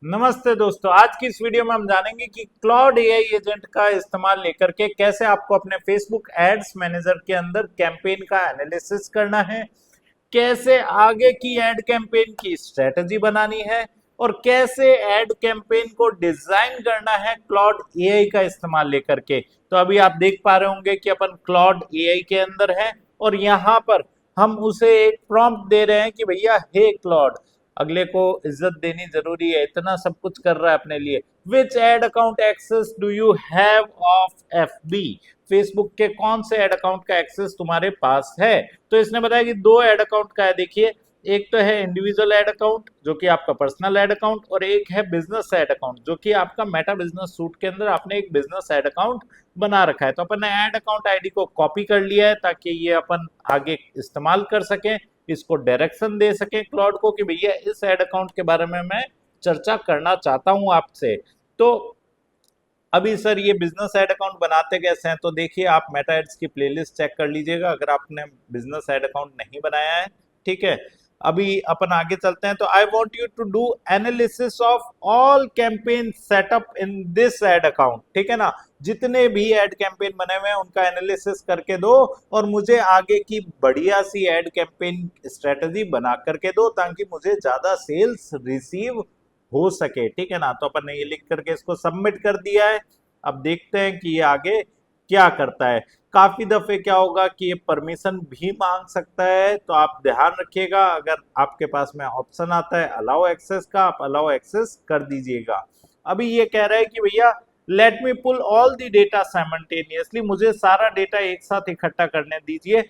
नमस्ते दोस्तों। आज की इस वीडियो में हम जानेंगे कि क्लाउड एआई एजेंट का इस्तेमाल लेकर के कैसे आपको अपने फेसबुक एड्स मैनेजर के अंदर कैंपेन का एनालिसिस करना है, कैसे आगे की एड कैंपेन की स्ट्रेटजी बनानी है और कैसे एड कैंपेन को डिजाइन करना है क्लाउड एआई का इस्तेमाल लेकर के। तो अभी आप देख पा रहे होंगे कि अपन क्लाउड एआई के अंदर है और यहाँ पर हम उसे एक प्रॉम्प्ट दे रहे हैं कि भैया हे क्लाउड, अगले को इज्जत देनी जरूरी है, इतना सब कुछ कर रहा है अपने लिए। Which ad account access do you have of FB? Facebook के कौन से एड अकाउंट का एक्सेस तुम्हारे पास है? तो इसने बताया कि दो एड अकाउंट का है। देखिए, एक तो है इंडिविजुअल एड अकाउंट जो कि आपका पर्सनल एड अकाउंट, और एक है बिजनेस एड अकाउंट जो कि आपका मेटा बिजनेस सूट के अंदर आपने एक बिजनेस एड अकाउंट बना रखा है। तो अपन ने एड अकाउंट आईडी को कॉपी कर लिया है ताकि ये अपन आगे इस्तेमाल कर सकें, इसको डायरेक्शन दे सके क्लाउड को कि भैया इस एड अकाउंट के बारे में मैं चर्चा करना चाहता हूं आपसे। तो अभी सर ये बिजनेस एड अकाउंट बनाते कैसे हैं? तो देखिए, आप मेटा एड्स की प्लेलिस्ट चेक कर लीजिएगा अगर आपने बिजनेस एड अकाउंट नहीं बनाया है। ठीक है, अभी अपन आगे चलते हैं। तो I want you to do analysis of all campaign setup in this ad account. ठीक है ना, जितने भी एड कैंपेन बने हुए हैं उनका एनालिसिस करके दो और मुझे आगे की बढ़िया सी एड कैंपेन स्ट्रेटजी बना करके दो ताकि मुझे ज्यादा सेल्स रिसीव हो सके। ठीक है ना, तो अपन ने ये लिख करके इसको सबमिट कर दिया है। अब देखते हैं कि ये आगे क्या करता है। काफी दफे क्या होगा कि ये परमिशन भी मांग सकता है, तो आप ध्यान रखिएगा। अगर आपके पास में ऑप्शन आता है अलाउ एक्सेस का, आप अलाउ एक्सेस कर दीजिएगा। अभी ये कह रहा है कि भैया let me pull all the data simultaneously, मुझे सारा डेटा एक साथ इकट्ठा करने दीजिए।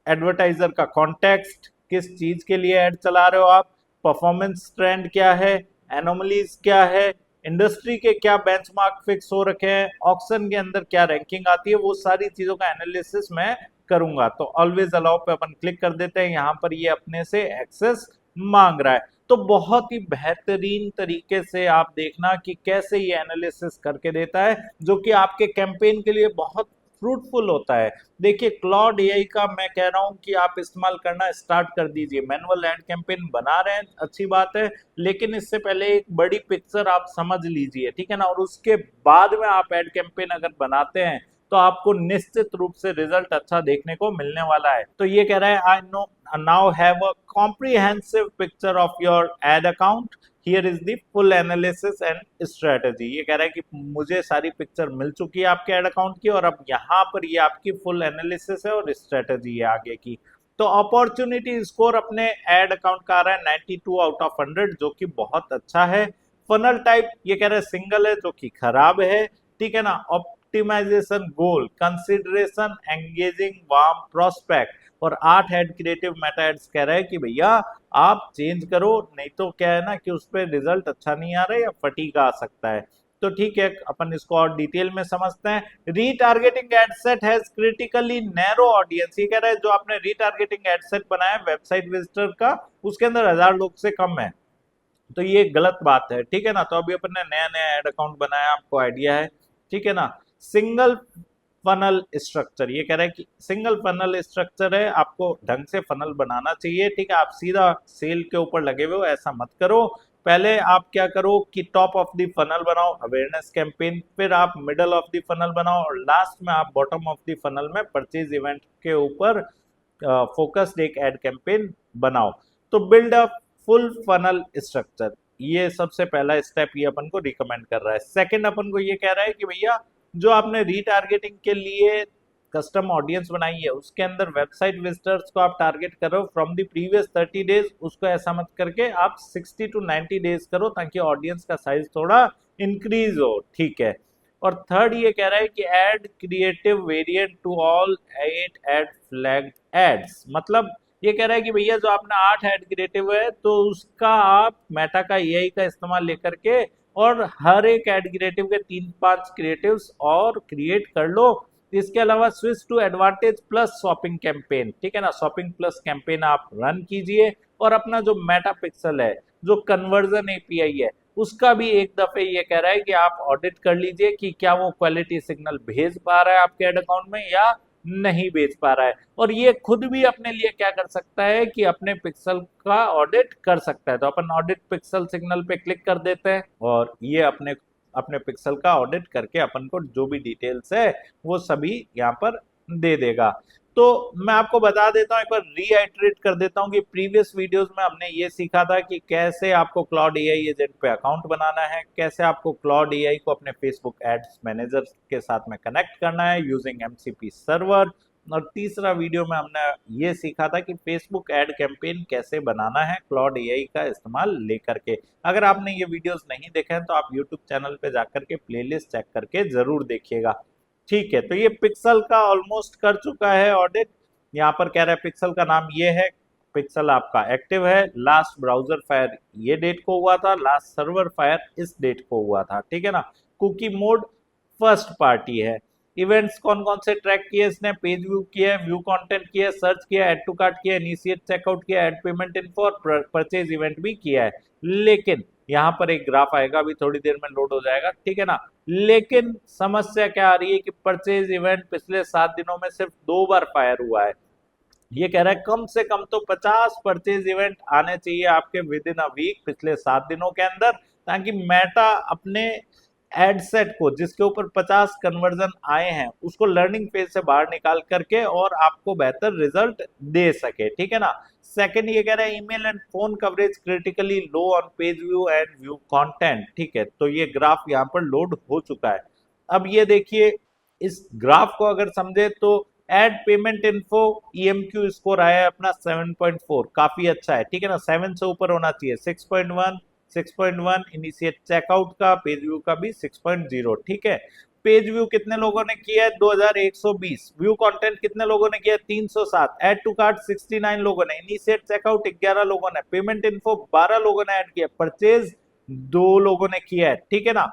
एडवर्टाइजर का कॉन्टेक्स्ट, किस चीज के लिए एड चला रहे हो आप, परफॉर्मेंस ट्रेंड क्या है, एनोमलीज क्या है, इंडस्ट्री के क्या बेंचमार्क फिक्स हो रखे हैं, ऑक्शन के अंदर क्या रैंकिंग आती है, वो सारी चीजों का एनालिसिस मैं करूंगा। तो ऑलवेज अलाउ पे अपन क्लिक कर देते हैं। यहाँ पर ये अपने से एक्सेस मांग रहा है। तो बहुत ही बेहतरीन तरीके से आप देखना कि कैसे ये एनालिसिस करके देता है, जो कि आपके कैंपेन के लिए बहुत फ्रूटफुल होता है। देखिए, क्लाउड एआई का मैं कह रहा हूं कि आप इस्तेमाल करना स्टार्ट कर दीजिए। मैनुअल एड कैंपेन बना रहे हैं, अच्छी बात है, लेकिन इससे पहले एक बड़ी पिक्चर आप समझ लीजिए। ठीक है ना, और उसके बाद में आप एड कैंपेन अगर बनाते हैं तो आपको निश्चित रूप से रिजल्ट अच्छा देखने को मिलने वाला है। तो ये कह रहा है I know now have a comprehensive picture of your ad account, here is the full analysis and strategy. ये कह रहा है कि मुझे सारी पिक्चर मिल चुकी है आपके एड अकाउंट की और अब यहाँ पर ये आपकी फुल एनालिसिस है और स्ट्रेटजी है आगे की। तो अपॉर्चुनिटी स्कोर अपने एड अकाउंट का आ रहा है 92 आउट ऑफ 100, जो कि बहुत अच्छा है। फनल टाइप ये कह रहा है सिंगल है, जो कि खराब है। ठीक है ना, ऑप्टिमाइजेशन गोल, कंसिडरेशन एंगेजिंग वार्म प्रोस्पेक्ट, और 8 हेड क्रिएटिव मेटा एड्स कह रहे हैं कि भैया आप चेंज करो, नहीं तो क्या है ना कि उस पर रिजल्ट अच्छा नहीं आ रहा है या फटीक आ सकता है। तो ठीक है, अपन इसको और डिटेल में समझते हैं। Retargeting ad set has critically narrow audience. ये कह रहा है जो आपने रीटारगेटिंग एड सेट बनाया वेबसाइट विजिटर का, उसके अंदर 1000 लोग से कम है, तो ये गलत बात है। ठीक है ना, तो अभी अपन ने नया नया एड अकाउंट बनाया, आपको आइडिया है। ठीक है ना, सिंगल फनल स्ट्रक्चर, ये कह रहा है कि सिंगल फनल स्ट्रक्चर है, आपको ढंग से फनल बनाना चाहिए। ठीक है, आप सीधा सेल के ऊपर लगे हुए हो ऐसा मत करो। पहले आप क्या करो कि टॉप ऑफ द फनल बनाओ अवेयरनेस कैंपेन, फिर आप मिडल ऑफ द फनल बनाओ और लास्ट में आप बॉटम ऑफ द फनल में परचेज इवेंट के ऊपर फोकस्ड एक एड कैंपेन बनाओ। तो build up full funnel structure, ये सबसे पहला स्टेप ये अपन को रिकमेंड कर रहा है। सेकंड अपन को ये कह रहा है कि भैया जो आपने रीटारगेटिंग के लिए कस्टम ऑडियंस बनाई है उसके अंदर वेबसाइट विजिटर्स को आप टारगेट करो फ्रॉम द प्रीवियस 30 डेज, उसको ऐसा मत करके आप 60 टू 90 डेज करो ताकि ऑडियंस का साइज थोड़ा इंक्रीज हो। ठीक है, और थर्ड ये कह रहा है कि add creative variant to all 8 ad flagged ads. मतलब ये कह रहा है कि भैया जो आपने 8 ऐड क्रिएटिव है तो उसका आप मेटा का एआई का इस्तेमाल लेकर के और हर एक ऐड क्रिएटिव के 3-5 क्रिएटिव्स और क्रिएट कर लो। इसके अलावा switch to advantage plus shopping campaign. ठीक है ना, शॉपिंग प्लस कैंपेन आप रन कीजिए और अपना जो मेटा पिक्सल है, जो कन्वर्जन एपीआई है, उसका भी एक दफे ये कह रहा है कि आप ऑडिट कर लीजिए कि क्या वो क्वालिटी सिग्नल भेज पा रहा है आपके एड अकाउंट में या नहीं बेच पा रहा है। और ये खुद भी अपने लिए क्या कर सकता है कि अपने पिक्सल का ऑडिट कर सकता है। तो अपन ऑडिट पिक्सल सिग्नल पे क्लिक कर देते हैं और ये अपने अपने पिक्सल का ऑडिट करके अपन को जो भी डिटेल्स है वो सभी यहाँ पर दे देगा। तो मैं आपको बता देता हूँ, एक बार रीआइटरेट कर देता हूँ कि प्रीवियस वीडियोस में हमने ये सीखा था कि कैसे आपको क्लाउड एआई एजेंट पे अकाउंट बनाना है, कैसे आपको क्लाउड एआई को अपने फेसबुक एड्स मैनेजर के साथ में कनेक्ट करना है यूजिंग एमसीपी सर्वर। और तीसरा वीडियो में हमने ये सीखा था कि फेसबुक एड कैंपेन कैसे बनाना है क्लाउड एआई का इस्तेमाल लेकर के। अगर आपने ये वीडियोस नहीं देखे हैं तो आप यूट्यूब चैनल पे जाकर के प्लेलिस्ट चेक करके जरूर देखिएगा। ठीक है, तो ये पिक्सल का ऑलमोस्ट कर चुका है ऑडिट। यहाँ पर कह रहा है पिक्सल का नाम ये है, पिक्सल आपका एक्टिव है, लास्ट ब्राउजर फायर ये डेट को हुआ था, लास्ट सर्वर फायर इस डेट को हुआ था, ठीक है ना। कुकी मोड फर्स्ट पार्टी है। इवेंट्स कौन कौन से ट्रैक किए इसने, पेज व्यू किया है, व्यू कंटेंट किया है, सर्च किया, ऐड टू कार्ट किया, इनिशिएट चेकआउट किया, ऐड पेमेंट इन्फो और परचेज इवेंट भी किया है। लेकिन यहाँ पर एक ग्राफ आएगा, अभी थोड़ी देर में लोड हो जाएगा, ठीक है ना। लेकिन समस्या क्या आ रही है कि परचेज इवेंट पिछले 7 दिनों में सिर्फ 2 बार फायर हुआ है। ये कह रहा है कम से कम तो 50 परचेज इवेंट आने चाहिए आपके विद इन अ वीक पिछले 7 दिनों के अंदर, ताकि मेटा अपने एड सेट को जिसके ऊपर 50 कन्वर्जन आए हैं उसको लर्निंग फेज से बाहर निकाल करके और आपको बेहतर रिजल्ट दे सके, ठीक है ना। सेकंड ये कह रहा है email and phone coverage critically low on page view and view content, ठीक है। तो ये ग्राफ यहाँ पर लोड हो चुका है। अब ये देखिए, इस ग्राफ को अगर समझे तो एड पेमेंट इन्फो ईएमक्यू स्कोर आया है अपना 7.4, काफी अच्छा है, ठीक है ना। 7 से ऊपर होना चाहिए, 6.1 6.1। इनिशिएट चेकआउट का, पेज व्यू का भी 6.0, ठीक है। पेज व्यू कितने लोगों ने किया है, 2120। व्यू कंटेंट कितने लोगों ने किया है, 307। ऐड टू कार्ट 69 लोगों ने, इनिशिएट चेकआउट 11 लोगों ने, पेमेंट इन्फो 12 लोगों ने ऐड किया, परचेज 2 लोगों ने किया है, ठीक है ना।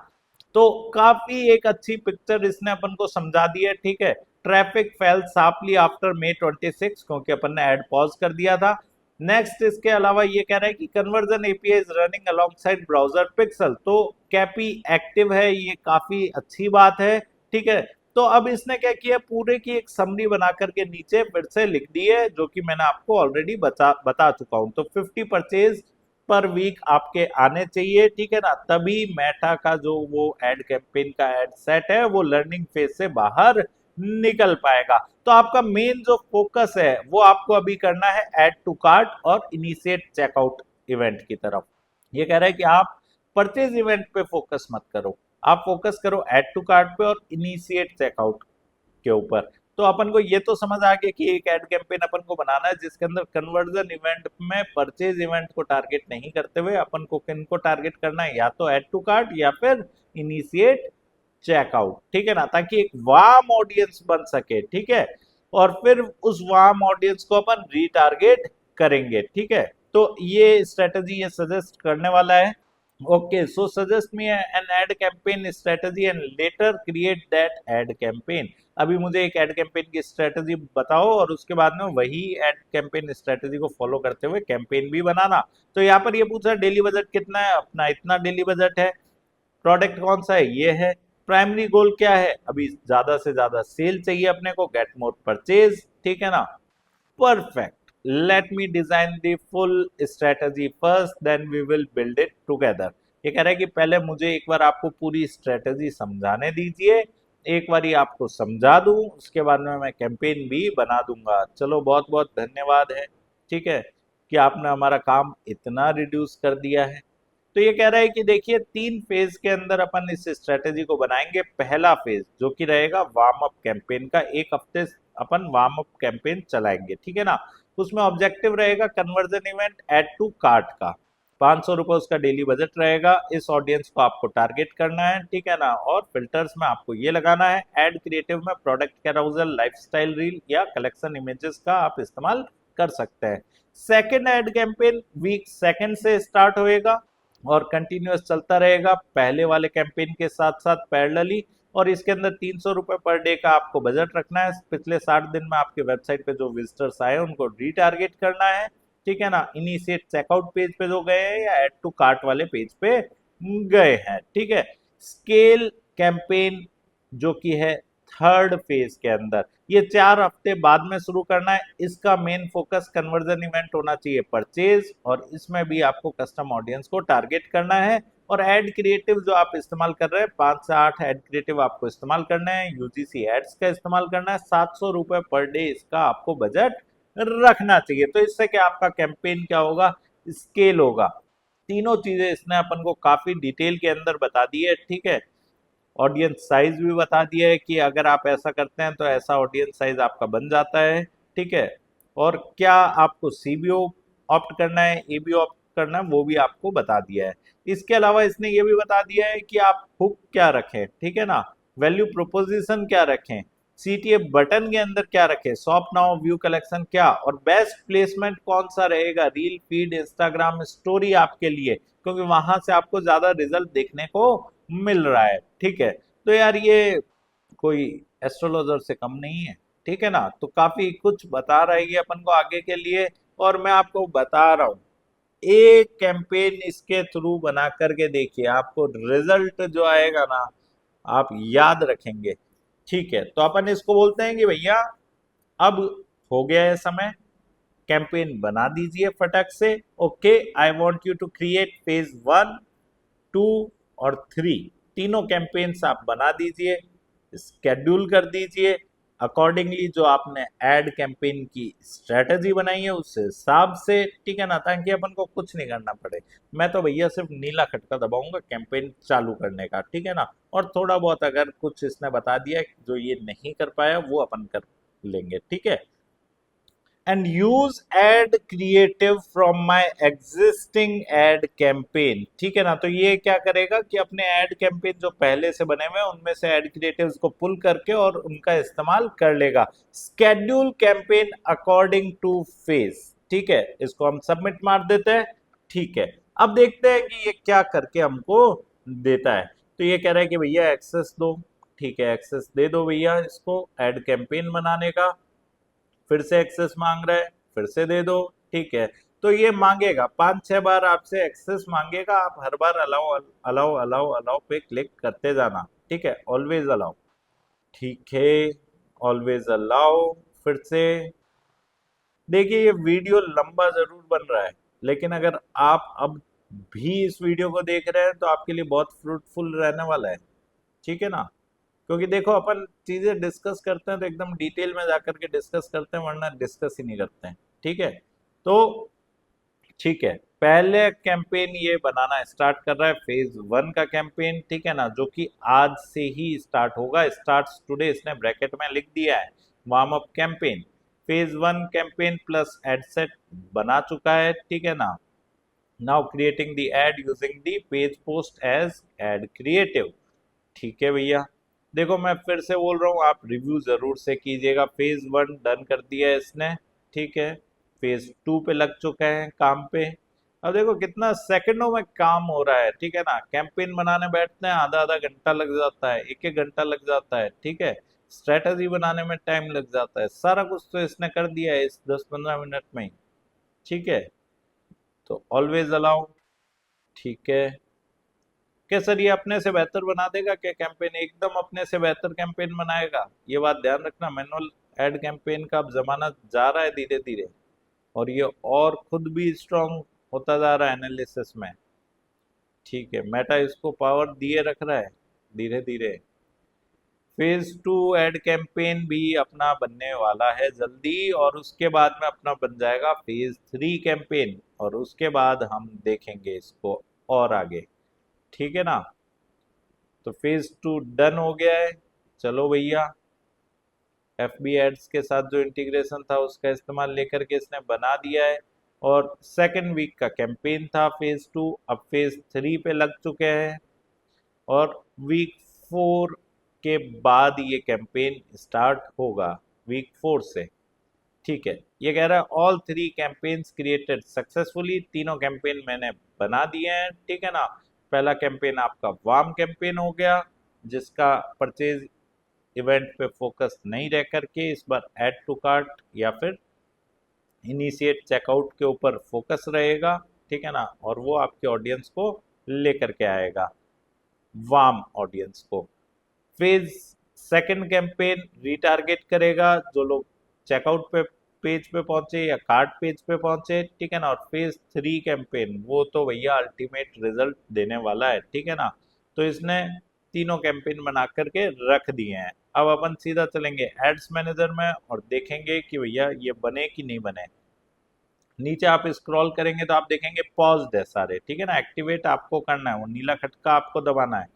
तो काफी एक अच्छी पिक्चर इसने अपन को समझा दी है, ठीक है। Traffic fail sharply after May 26 क्योंकि अपन ने ऐड पॉज कर दिया था। नेक्स्ट इसके अलावा ये कह रहा है कि conversion API is running alongside browser pixel, तो कैपी एक्टिव है, ये काफी अच्छी बात है, ठीक है। तो अब इसने क्या किया, पूरे की एक समरी बना करके नीचे फिर से लिख दी है, जो कि मैंने आपको ऑलरेडी बता चुका हूं। तो 50 परचेज पर वीक आपके आने चाहिए, ठीक है ना, तभी मेटा का जो वो एड कैंपेन का एड सेट है वो लर्निंग फेज से बाहर निकल पाएगा। तो आपका मेन जो फोकस है वो आपको अभी करना है ऐड टू कार्ट और इनिशिएट चेकआउट इवेंट की तरफ। ये कह रहा है कि आप परचेज इवेंट पे फोकस मत करो, आप फोकस करो ऐड टू कार्ट पे और इनिशिएट चेकआउट के ऊपर। तो अपन को ये तो समझ आ गया कि एक एड कैंपेन अपन को बनाना है जिसके अंदर कन्वर्जन इवेंट में परचेज इवेंट को टारगेट नहीं करते हुए अपन को किन को टारगेट करना है, या तो ऐड टू कार्ट या फिर इनिशिएट चेकआउट, ठीक है ना, ताकि एक वार्म ऑडियंस बन सके, ठीक है। और फिर उस वार्म ऑडियंस को अपन रीटारगेट करेंगे, ठीक है। तो ये स्ट्रेटजी ये सजेस्ट करने वाला है। Okay, so suggest me an ad campaign strategy and later create that ad campaign. अभी मुझे एक एड कैंपेन की स्ट्रेटजी बताओ और उसके बाद में वही एड कैंपेन स्ट्रेटजी को फॉलो करते हुए कैंपेन भी बनाना। तो यहाँ पर ये पूछा डेली बजट कितना है, अपना इतना डेली बजट है। प्रोडक्ट कौन सा है, ये है। प्राइमरी गोल क्या है, अभी ज्यादा से ज्यादा सेल चाहिए अपने को, गेट मोर परचेज, ठीक है ना। Perfect, let me design the full strategy first then we will build it together. ये कह रहा है कि पहले मुझे एक बार आपको पूरी स्ट्रेटजी समझाने दीजिए, एक बार ही आपको समझा दूं, उसके बाद में मैं कैंपेन भी बना दूंगा। चलो बहुत बहुत धन्यवाद है, ठीक है, कि आपने हमारा काम इतना रिड्यूस कर दिया है। तो ये कह रहा है कि देखिए 3 फेज के अंदर अपन इस स्ट्रेटेजी को बनाएंगे। पहला फेज जो कि रहेगा वार्म अप कैंपेन का, 1 हफ्ते अपन वार्म अप कैंपेन चलाएंगे, ठीक है ना। उसमें ऑब्जेक्टिव रहेगा conversion event add to cart का, 500 रुपए उसका डेली बजट रहेगा। इस ऑडियंस को आपको टारगेट करना है, ठीक है ना। और फिल्टर्स में आपको ये लगाना है, एड क्रिएटिव में प्रोडक्ट कैराउजल, लाइफस्टाइल रील या कलेक्शन इमेजेस का आप इस्तेमाल कर सकते हैं। Second ad campaign week second से स्टार्ट होएगा और कंटिन्यूअस चलता रहेगा पहले वाले कैंपेन के साथ साथ पैरेलली। और इसके अंदर 300 रुपए पर डे का आपको बजट रखना है। पिछले 60 दिन में आपके वेबसाइट पे जो विजिटर्स आए उनको रीटारगेट करना है, ठीक है ना। इनिशिएट चेकआउट पेज पे जो गए हैं या ऐड टू कार्ट वाले पेज पे गए हैं, ठीक है। स्केल कैंपेन जो कि है थर्ड फेज के अंदर। ये 4 हफ्ते बाद में शुरू करना है। इसका मेन फोकस कन्वर्जन इवेंट होना चाहिए, परचेज, और इसमें भी आपको कस्टम ऑडियंस को टारगेट करना है। और एड क्रिएटिव जो आप इस्तेमाल कर रहे हैं, 5 से 8 एड क्रिएटिव आपको इस्तेमाल करना है। यूजीसी एड्स का इस्तेमाल करना है। 700 रुपए पर डे इसका आपको बजट रखना चाहिए। तो इससे क्या आपका कैंपेन क्या होगा, स्केल होगा। तीनों चीजें इसने अपन को काफी डिटेल के अंदर बता दी है, ठीक है। ऑडियंस साइज भी बता दिया है कि अगर आप ऐसा करते हैं तो ऐसा ऑडियंस साइज आपका बन जाता है, ठीक है। और क्या आपको सीबीओ ऑप्ट करना है, एबी ऑप्ट करना है, वो भी आपको बता दिया है। इसके अलावा इसने ये भी बता दिया है कि आप हुक क्या रखें, ठीक है ना, वैल्यू प्रोपोजिशन क्या रखें, सीटीए बटन के अंदर क्या रखें, शॉप नाउ, व्यू कलेक्शन क्या, और बेस्ट प्लेसमेंट कौन सा रहेगा, रील, फीड, इंस्टाग्राम स्टोरी आपके लिए, क्योंकि वहां से आपको ज्यादा रिजल्ट देखने को मिल रहा है, ठीक है। तो यार ये कोई एस्ट्रोलॉजर से कम नहीं है, ठीक है ना। तो काफी कुछ बता रहा है ये अपन को आगे के लिए। और मैं आपको बता रहा हूँ, एक कैंपेन इसके थ्रू बना करके देखिए, आपको रिजल्ट जो आएगा ना, आप याद रखेंगे, ठीक है। तो अपन इसको बोलते हैं कि भैया अब हो गया है समय, कैंपेन बना दीजिए फटक से। Okay, I want you to create phase 1, 2 और 3, तीनों कैंपेन्स आप बना दीजिए, स्केड्यूल कर दीजिए अकॉर्डिंगली जो आपने एड कैंपेन की स्ट्रेटजी बनाई है उस हिसाब से, ठीक है ना, ताकि अपन को कुछ नहीं करना पड़े। मैं तो भैया सिर्फ नीला खटका दबाऊंगा कैंपेन चालू करने का, ठीक है ना। और थोड़ा बहुत अगर कुछ इसने बता दिया जो ये नहीं कर पाया वो अपन कर लेंगे, ठीक है। And use ad creative from my existing ad campaign, ठीक है ना। तो ये क्या करेगा कि अपने एड कैंपेन जो पहले से बने हुए हैं उनमें से एड क्रिएटिव्स को पुल करके और उनका इस्तेमाल कर लेगा। Schedule campaign according two phase, ठीक है। इसको हम सबमिट मार देते हैं, ठीक है। अब देखते हैं कि ये क्या करके हमको देता है। तो ये कह रहा है कि भैया एक्सेस दो, ठीक है, एक्सेस दे दो भैया इसको एड कैंपेन बनाने का। फिर से एक्सेस मांग रहा है, फिर से दे दो, ठीक है। तो ये मांगेगा 5-6 बार आपसे एक्सेस मांगेगा, आप हर बार अलाउ अलाउ अलाउ अलाउ पे क्लिक करते जाना, ठीक है, ऑलवेज अलाउ, ठीक है, ऑलवेज अलाउ। फिर से देखिए ये वीडियो लंबा जरूर बन रहा है, लेकिन अगर आप अब भी इस वीडियो को देख रहे हैं तो आपके लिए बहुत फ्रूटफुल रहने वाला है, ठीक है ना। क्योंकि देखो अपन चीजें डिस्कस करते हैं तो एकदम डिटेल में जाकर के डिस्कस करते हैं, वरना डिस्कस ही नहीं करते हैं, ठीक है। तो ठीक है, पहले कैंपेन ये बनाना स्टार्ट कर रहा है फेज 1 का कैंपेन, ठीक है ना, जो कि आज से ही स्टार्ट होगा। स्टार्ट्स टुडे इसने ब्रैकेट में लिख दिया है। Warm up campaign, phase 1 campaign plus ad set बना चुका है, ठीक है ना। Now creating the ad using the page post as ad creative, ठीक है भैया। देखो मैं फिर से बोल रहा हूँ, आप रिव्यू जरूर से कीजिएगा। फेज 1 डन कर दिया है इसने, ठीक है। फेज 2 पे लग चुके हैं काम पे। अब देखो कितना सेकंडों में काम हो रहा है, ठीक है ना। कैंपेन बनाने बैठते हैं आधा आधा घंटा लग जाता है, 1-1 घंटा लग जाता है, ठीक है। स्ट्रेटजी बनाने में टाइम लग जाता है, सारा कुछ तो इसने कर दिया है इस 10-15 मिनट में ही, ठीक है। तो ऑलवेज अलाउ, ठीक है। क्या सर ये अपने से बेहतर बना देगा क्या कैंपेन? एकदम अपने से बेहतर कैंपेन बनाएगा, ये बात ध्यान रखना। मैनुअल एड कैंपेन का अब जमाना जा रहा है धीरे धीरे, और ये और खुद भी स्ट्रांग होता जा रहा है एनालिसिस में, ठीक है। मेटा इसको पावर दिए रख रहा है धीरे धीरे। फेज 2 एड कैंपेन भी अपना बनने वाला है जल्दी, और उसके बाद में अपना बन जाएगा फेज 3 कैंपेन, और उसके बाद हम देखेंगे इसको और आगे, ठीक है ना। तो फेज 2 डन हो गया है। चलो भैया, FB एड्स के साथ जो इंटीग्रेशन था उसका इस्तेमाल लेकर के इसने बना दिया है। और सेकेंड वीक का कैंपेन था फेज 2, अब फेज 3 पे लग चुके हैं, और वीक 4 के बाद ये कैंपेन स्टार्ट होगा, वीक 4 से, ठीक है। ये कह रहा है ऑल 3 कैंपेन्स क्रिएटेड सक्सेसफुली, तीनों कैंपेन मैंने बना दिए हैं, ठीक है ना। पहला कैंपेन आपका वार्म कैंपेन हो गया, जिसका परचेज इवेंट पे फोकस नहीं रह करके इस बार ऐड टू कार्ट या फिर इनिशिएट चेकआउट के ऊपर फोकस रहेगा, ठीक है ना। और वो आपके ऑडियंस को लेकर के आएगा, वार्म ऑडियंस को। फेज सेकंड कैंपेन रीटारगेट करेगा जो लोग चेकआउट पे पेज पे पहुंचे या कार्ट पेज पे पहुंचे, ठीक है ना। और फेज 3 कैंपेन वो तो भैया अल्टीमेट रिजल्ट देने वाला है, ठीक है ना। तो इसने तीनों कैंपेन बना करके रख दिए हैं। अब अपन सीधा चलेंगे एड्स मैनेजर में और देखेंगे कि भैया ये बने कि नहीं बने। नीचे आप स्क्रॉल करेंगे तो आप देखेंगे पॉज्ड है सारे, ठीक है ना। एक्टिवेट आपको करना है, वो नीला खटका आपको दबाना है।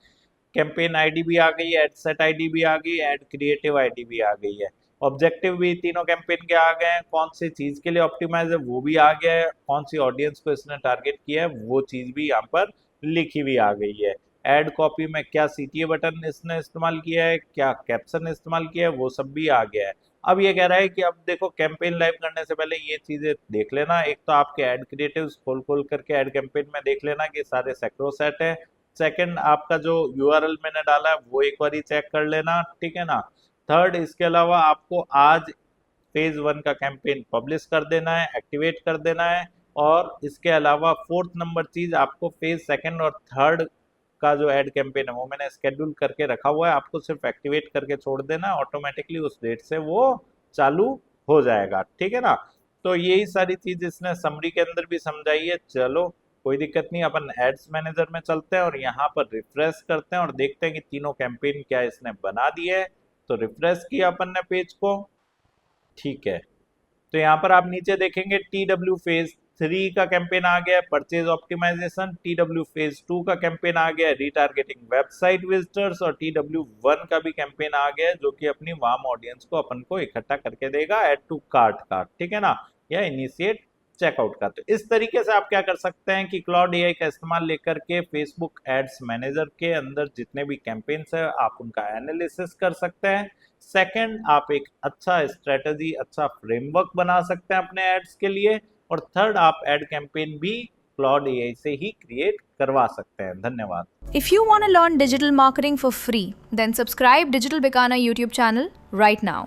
कैंपेन आईडी भी आ गई, एड सेट आईडी भी आ गई, एड क्रिएटिव आईडी भी आ गई है। ऑब्जेक्टिव भी तीनों कैंपेन के आ गए हैं, कौन सी चीज के लिए ऑप्टिमाइज है वो भी आ गया है, कौन सी ऑडियंस को इसने टारगेट किया है वो चीज भी यहाँ पर लिखी हुई आ गई है। एड कॉपी में क्या सीटीए बटन इसने इस्तेमाल किया है, क्या कैप्शन इस्तेमाल किया है, वो सब भी आ गया है। अब ये कह रहा है कि अब देखो कैंपेन लाइव करने से पहले ये चीजें देख लेना। एक तो आपके एड क्रिएटिव्स खोल खोल करके एड कैंपेन में देख लेना कि सारे सैक्रो सेट है। सेकंड, आपका जो यूआरएल मैंने डाला है वो एक बार चेक कर लेना, ठीक है ना। थर्ड, इसके अलावा आपको आज फेज 1 का कैंपेन पब्लिश कर देना है, एक्टिवेट कर देना है। और इसके अलावा फोर्थ नंबर चीज, आपको फेज सेकंड और थर्ड का जो एड कैंपेन है वो मैंने स्केड्यूल करके रखा हुआ है, आपको सिर्फ एक्टिवेट करके छोड़ देना है, ऑटोमेटिकली उस डेट से वो चालू हो जाएगा, ठीक है ना। तो यही सारी चीज इसने समरी के अंदर भी समझाई है। चलो कोई दिक्कत नहीं, अपन एड्स मैनेजर में चलते हैं और यहाँ पर रिफ्रेश करते हैं और देखते हैं कि तीनों कैंपेन क्या इसने बना दिए है। तो रिफ्रेश किया अपन ने पेज को, ठीक है। तो यहाँ पर आप नीचे देखेंगे TW फेज 3 का कैंपेन आ गया, परचेज ऑप्टिमाइजेशन। TW फेज 2 का कैंपेन आ गया, रीटारगेटिंग वेबसाइट विजिटर्स। और TW1 का भी कैंपेन आ गया जो कि अपनी वार्म ऑडियंस को अपन को इकट्ठा करके देगा ऐड टू कार्ट का, ठीक है ना, या इनिशिएट चेकआउट का। तो इस तरीके से आप क्या कर सकते हैं कि क्लाउड एआई का इस्तेमाल लेकर के फेसबुक एड्स मैनेजर के अंदर जितने भी कैंपेन्स है आप उनका एनालिसिस कर सकते हैं। सेकंड, आप एक अच्छा स्ट्रेटजी, अच्छा फ्रेमवर्क बना सकते हैं अपने एड्स के लिए। और थर्ड, आप एड कैंपेन भी क्लाउड एआई से ही क्रिएट करवा सकते हैं। धन्यवाद। If you want to learn digital marketing for free, then subscribe Digital Bikana YouTube channel right now.